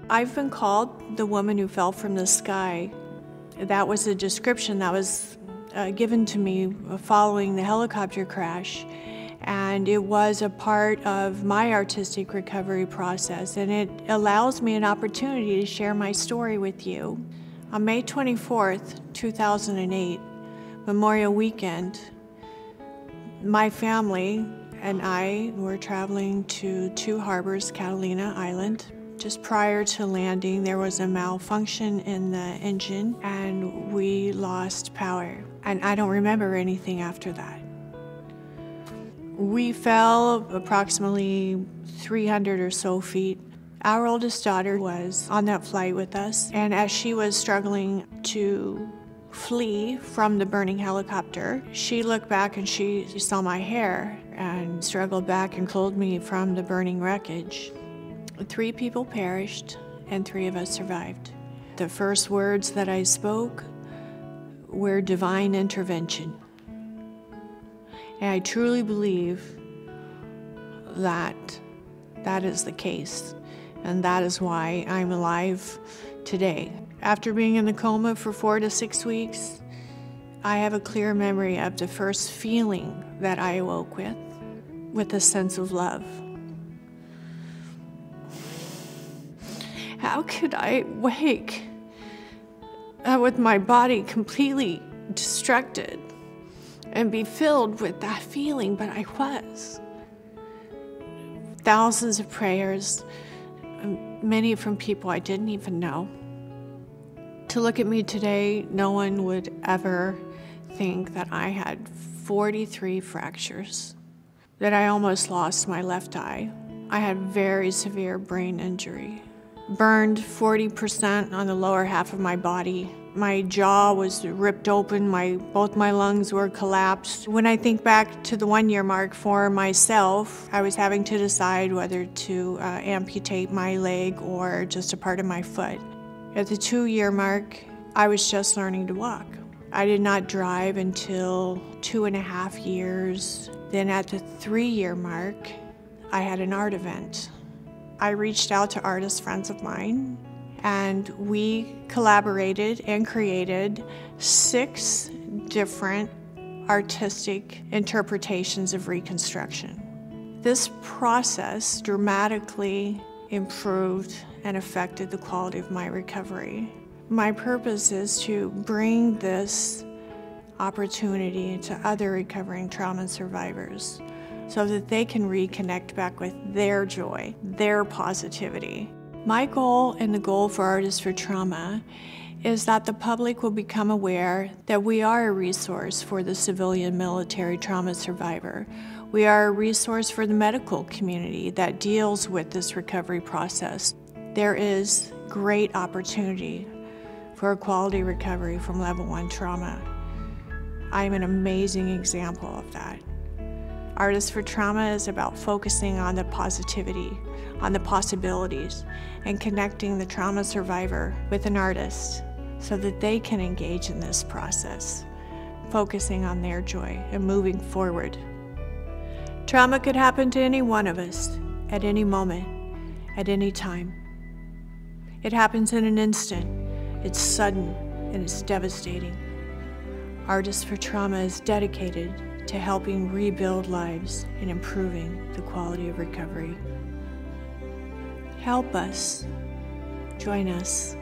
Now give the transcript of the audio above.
I've been called the woman who fell from the sky. That was a description that was given to me following the helicopter crash. And it was a part of my artistic recovery process, and it allows me an opportunity to share my story with you. On May 24th, 2008, Memorial Weekend, my family and I were traveling to Two Harbors, Catalina Island. Just prior to landing, there was a malfunction in the engine and we lost power. And I don't remember anything after that. We fell approximately 300 or so feet. Our oldest daughter was on that flight with us, and as she was struggling to flee from the burning helicopter, she looked back and she saw my hair and struggled back and pulled me from the burning wreckage. 3 people perished and 3 of us survived. The first words that I spoke were divine intervention. And I truly believe that that is the case, and that is why I'm alive today. After being in the coma for 4 to 6 weeks, I have a clear memory of the first feeling that I awoke with a sense of love. How could I wake with my body completely destructed and be filled with that feeling? But I was. Thousands of prayers, many from people I didn't even know. To look at me today, no one would ever think that I had 43 fractures, that I almost lost my left eye. I had very severe brain injury. Burned 40% on the lower half of my body. My jaw was ripped open, both my lungs were collapsed. When I think back to the 1-year mark for myself, I was having to decide whether to amputate my leg or just a part of my foot. At the 2-year mark, I was just learning to walk. I did not drive until 2.5 years. Then at the 3-year mark, I had an art event. I reached out to artist friends of mine, and we collaborated and created 6 different artistic interpretations of reconstruction. This process dramatically improved and affected the quality of my recovery. My purpose is to bring this opportunity to other recovering trauma survivors, so that they can reconnect back with their joy, their positivity. My goal and the goal for Artists for Trauma is that the public will become aware that we are a resource for the civilian military trauma survivor. We are a resource for the medical community that deals with this recovery process. There is great opportunity for a quality recovery from level 1 trauma. I'm an amazing example of that. Artists for Trauma is about focusing on the positivity, on the possibilities, and connecting the trauma survivor with an artist so that they can engage in this process, focusing on their joy and moving forward. Trauma could happen to any one of us at any moment, at any time. It happens in an instant. It's sudden and it's devastating. Artists for Trauma is dedicated to helping rebuild lives and improving the quality of recovery. Help us. Join us.